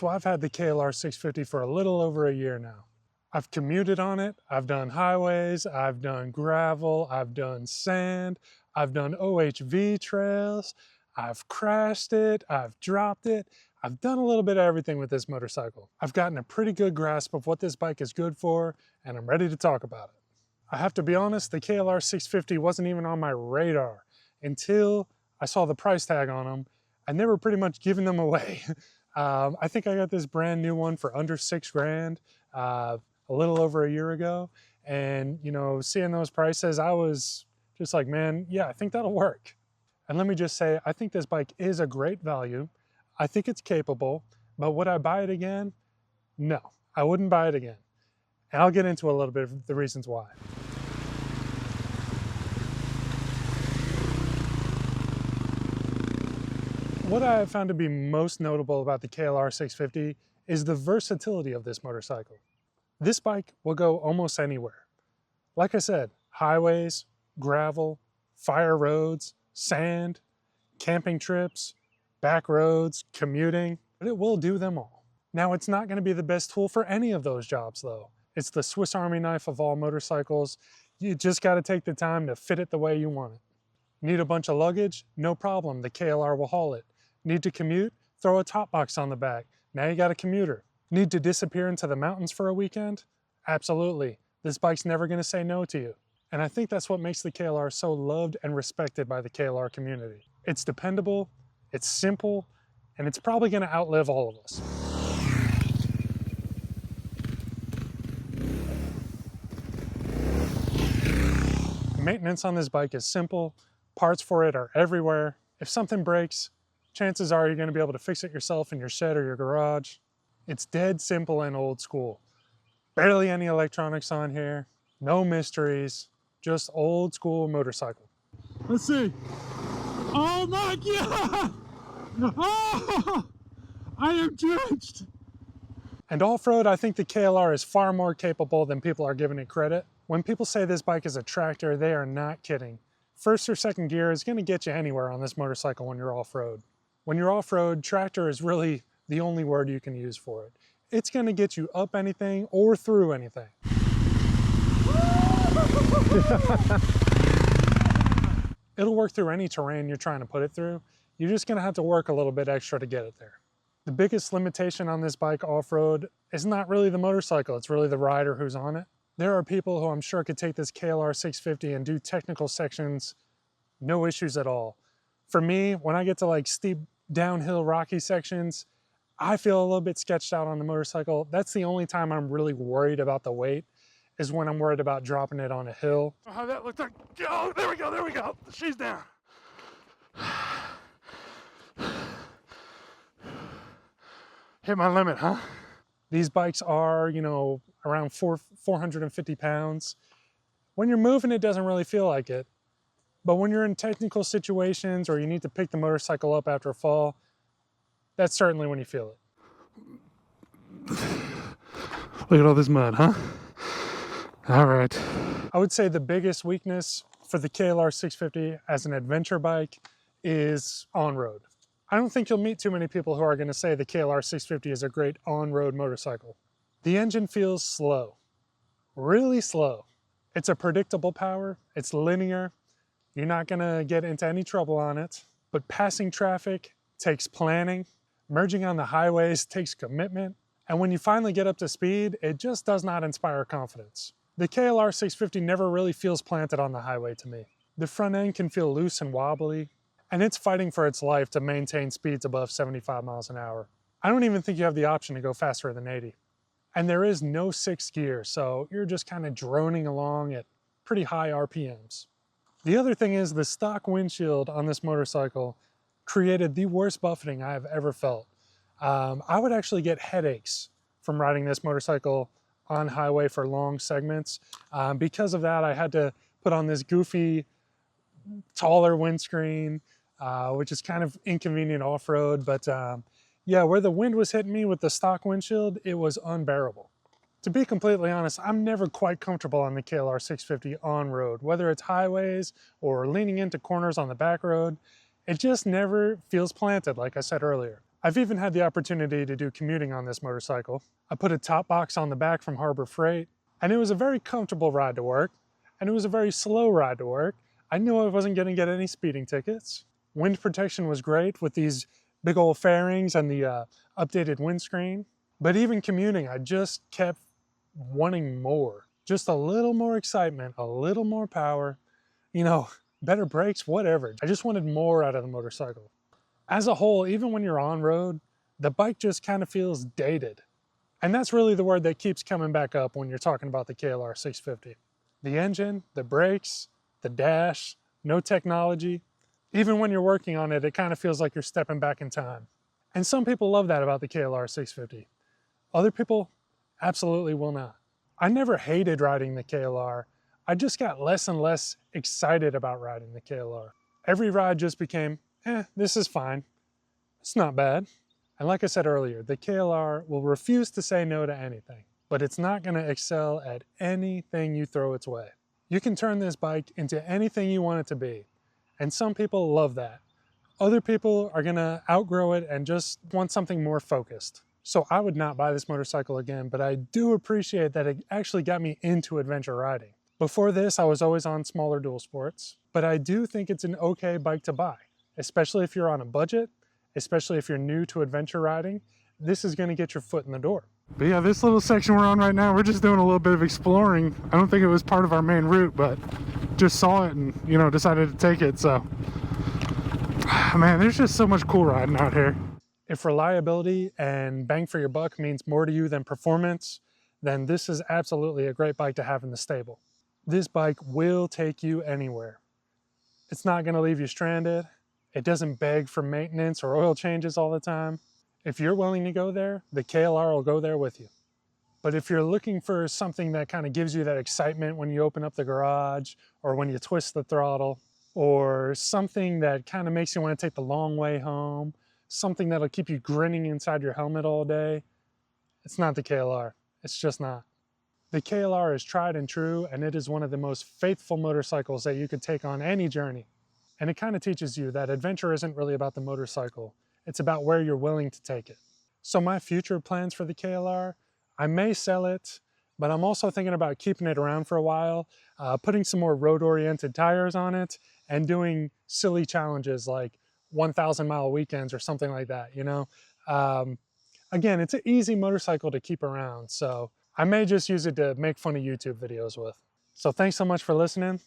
So I've had the KLR 650 for a little over a year now. I've commuted on it, I've done highways, I've done gravel, I've done sand, I've done OHV trails, I've crashed it, I've dropped it, I've done a little bit of everything with this motorcycle. I've gotten a pretty good grasp of what this bike is good for, and I'm ready to talk about it. I have to be honest, the KLR 650 wasn't even on my radar until I saw the price tag on them, and they were pretty much giving them away. I think I got this brand new one for under $6 grand. A little over a year ago, and you know, seeing those prices, I was just like, man, yeah, I think that'll work. And let me just say, I think this bike is a great value. I think it's capable, but would I buy it again? No, I wouldn't buy it again. And I'll get into a little bit of the reasons why. What I have found to be most notable about the KLR 650 is the versatility of this motorcycle. This bike will go almost anywhere. Like I said, highways, gravel, fire roads, sand, camping trips, back roads, commuting, but it will do them all. Now, it's not going to be the best tool for any of those jobs though. It's the Swiss Army knife of all motorcycles. You just got to take the time to fit it the way you want it. Need a bunch of luggage? No problem, the KLR will haul it. Need to commute? Throw a top box on the back. Now you got a commuter. Need to disappear into the mountains for a weekend? Absolutely. This bike's never going to say no to you. And I think that's what makes the KLR so loved and respected by the KLR community. It's dependable, it's simple, and it's probably going to outlive all of us. Maintenance on this bike is simple. Parts for it are everywhere. If something breaks, chances are you're going to be able to fix it yourself in your shed or your garage. It's dead simple and old school. Barely any electronics on here, no mysteries, just old school motorcycle. Let's see. Oh my God! Oh, I am drenched. And off-road, I think the KLR is far more capable than people are giving it credit. When people say this bike is a tractor, they are not kidding. First or second gear is going to get you anywhere on this motorcycle when you're off-road. When you're off-road, tractor is really the only word you can use for it. It's going to get you up anything or through anything. It'll work through any terrain you're trying to put it through. You're just going to have to work a little bit extra to get it there. The biggest limitation on this bike off-road is not really the motorcycle, it's really the rider who's on it. There are people who I'm sure could take this KLR 650 and do technical sections, no issues at all. For me, when I get to like steep downhill rocky sections, I feel a little bit sketched out on the motorcycle. That's the only time I'm really worried about the weight, is when I'm worried about dropping it on a hill. How that looks like. Oh, there we go, there we go. She's down. Hit my limit, huh? These bikes are, you know, around 450 pounds. When you're moving, it doesn't really feel like it. But when you're in technical situations or you need to pick the motorcycle up after a fall, that's certainly when you feel it. Look at all this mud, huh? All right. I would say the biggest weakness for the KLR 650 as an adventure bike is on-road. I don't think you'll meet too many people who are going to say the KLR 650 is a great on-road motorcycle. The engine feels slow, really slow. It's a predictable power, it's linear, you're not going to get into any trouble on it, but passing traffic takes planning, merging on the highways takes commitment, and when you finally get up to speed, it just does not inspire confidence. The KLR 650 never really feels planted on the highway to me. The front end can feel loose and wobbly, and it's fighting for its life to maintain speeds above 75 miles an hour. I don't even think you have the option to go faster than 80. And there is no 6th gear, so you're just kind of droning along at pretty high RPMs. The other thing is the stock windshield on this motorcycle created the worst buffeting I have ever felt. I would actually get headaches from riding this motorcycle on highway for long segments. Because of that, I had to put on this goofy, taller windscreen, which is kind of inconvenient off-road, but yeah, where the wind was hitting me with the stock windshield, it was unbearable. To be completely honest, I'm never quite comfortable on the KLR 650 on-road, whether it's highways or leaning into corners on the back road. It just never feels planted, like I said earlier. I've even had the opportunity to do commuting on this motorcycle. I put a top box on the back from Harbor Freight, and it was a very comfortable ride to work, and it was a very slow ride to work. I knew I wasn't going to get any speeding tickets. Wind protection was great with these big old fairings and the updated windscreen. But even commuting, I just kept wanting more. Just a little more excitement, a little more power, you know, better brakes, whatever. I just wanted more out of the motorcycle. As a whole, even when you're on road, the bike just kind of feels dated. And that's really the word that keeps coming back up when you're talking about the KLR 650. The engine, the brakes, the dash, no technology. Even when you're working on it, it kind of feels like you're stepping back in time. And some people love that about the KLR 650. Other people absolutely will not. I never hated riding the KLR. I just got less and less excited about riding the KLR. Every ride just became, this is fine. It's not bad. And like I said earlier, the KLR will refuse to say no to anything, but it's not going to excel at anything you throw its way. You can turn this bike into anything you want it to be. And some people love that. Other people are going to outgrow it and just want something more focused. So I would not buy this motorcycle again, but I do appreciate that it actually got me into adventure riding. Before this, I was always on smaller dual sports, but I do think it's an okay bike to buy, especially if you're on a budget, especially if you're new to adventure riding. This is going to get your foot in the door. But yeah, this little section we're on right now, we're just doing a little bit of exploring. I don't think it was part of our main route, but just saw it and, you know, decided to take it. So, man, there's just so much cool riding out here. If reliability and bang for your buck means more to you than performance, then this is absolutely a great bike to have in the stable. This bike will take you anywhere. It's not going to leave you stranded. It doesn't beg for maintenance or oil changes all the time. If you're willing to go there, the KLR will go there with you. But if you're looking for something that kind of gives you that excitement when you open up the garage or when you twist the throttle, or something that kind of makes you want to take the long way home, something that'll keep you grinning inside your helmet all day, it's not the KLR. It's just not. The KLR is tried and true, and it is one of the most faithful motorcycles that you could take on any journey. And it kind of teaches you that adventure isn't really about the motorcycle. It's about where you're willing to take it. So my future plans for the KLR, I may sell it, but I'm also thinking about keeping it around for a while, putting some more road-oriented tires on it, and doing silly challenges like 1,000-mile weekends or something like that, you know? Again, it's an easy motorcycle to keep around, so I may just use it to make funny YouTube videos with. So thanks so much for listening.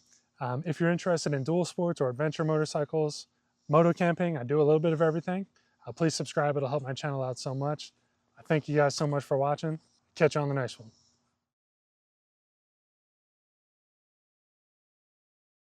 If you're interested in dual sports or adventure motorcycles, moto camping, I do a little bit of everything. Please subscribe, it'll help my channel out so much. I thank you guys so much for watching. Catch you on the next one.